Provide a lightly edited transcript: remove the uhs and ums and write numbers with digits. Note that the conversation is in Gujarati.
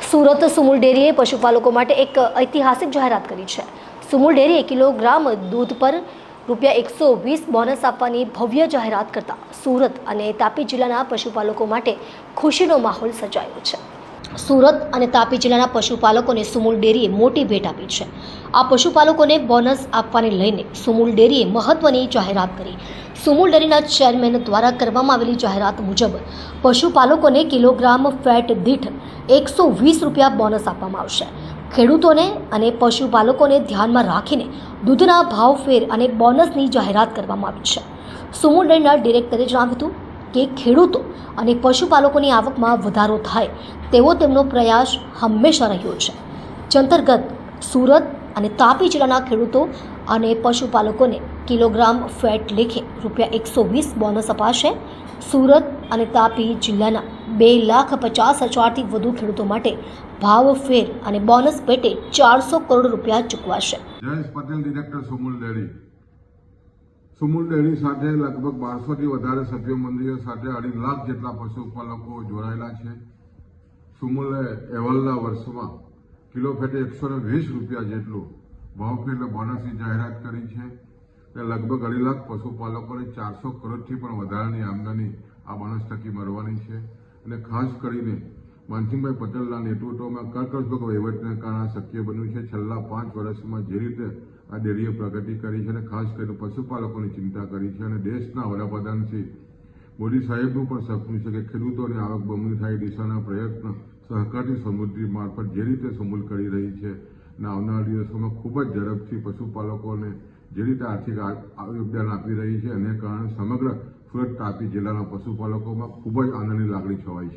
સુરત સુમુલ ડેરીએ પશુપાલકો માટે એક ઐતિહાસિક જાહેરાત કરી છે। સુમુલ ડેરીએ કિલોગ્રામ દૂધ પર ₹120 બોનસ આપવાની ભવ્ય જાહેરાત કરતા સુરત અને તાપી જિલ્લાના પશુપાલકો માટે ખુશીનો માહોલ સર્જાયો છે। સુરત અને તાપી જિલ્લાના પશુપાલકોને સુમુલ ડેરીએ મોટી ભેટ આપી છે। આ પશુપાલકોને બોનસ આપવાને લઈને સુમુલ ડેરીએ મહત્વની જાહેરાત કરી। સુમુલ ડેરીના ચેરમેન દ્વારા કરવામાં આવેલી જાહેરાત મુજબ પશુપાલકોને કિલોગ્રામ ફેટ દીઠ ₹120 બોનસ આપવામાં આવશે। ખેડૂતોને અને પશુપાલકોને ધ્યાનમાં રાખીને દૂધના ભાવ ફેર અને બોનસની જાહેરાત કરવામાં આવી છે। સુમુલ ડેરીના ડિરેક્ટરે જણાવ્યું હતું કે ખેડૂતો અને પશુપાલકોની આવકમાં વધારો થાય તેવો તેમનો પ્રયાસ હંમેશા રહ્યો છે। જે અંતર્ગત સુરત અને તાપી જિલ્લાના ખેડૂતો અને પશુપાલકોને કિલોગ્રામ ફેટ લેખે ₹120 બોનસ અપાશે। સુરત અને તાપી જિલ્લાના 2,50,000થી વધુ ખેડૂતો માટે ભાવ ફેર અને બોનસ પેટે ₹400 કરોડ ચૂકવાશે। Jayesh Patel, director Sumul dairy. Sumul dairy સાથે લગભગ 1200થી વધારે સભ્ય મંડળીઓ સાથે 2.5 લાખ જેટલા પશુપાલકો જોડાયેલા છે। સુમુલે એવલના વર્ષમાં કિલો ફેટે ₹120 જેટલું ભાવફેર અને બોનસની જાહેરાત કરી છે। તે લગભગ 2.5 લાખ પશુપાલકોને 400 કરોડથી પણ વધારાની આમદની આ બોનસ થકી મળવાની છે। અને ખાસ કરીને માનસિંહભાઈ પટેલના નેતૃત્વમાં કરકસભર વહીવટને કારણે શક્ય બન્યું છે। છેલ્લા 5 વર્ષમાં જે રીતે આ ડેરીએ પ્રગતિ કરી છે અને ખાસ કરીને પશુપાલકોની ચિંતા કરી છે અને દેશના વડાપ્રધાન શ્રી મોદી સાહેબનું પણ સપનું છે કે ખેડૂતોની આવક બમણી થાય દિશાના પ્રયત્ન સહકારની સમૃદ્ધિ મારફત જે રીતે સુમુલ કરી રહી છે અને આવનારા દિવસોમાં ખૂબ જ ઝડપથી પશુપાલકોને જે રીતે આર્થિક યોગદાન આપી રહી છે એને કારણે સમગ્ર સુરત તાપી જિલ્લાના પશુપાલકોમાં ખૂબ જ આનંદની લાગણી છવાઈ છે।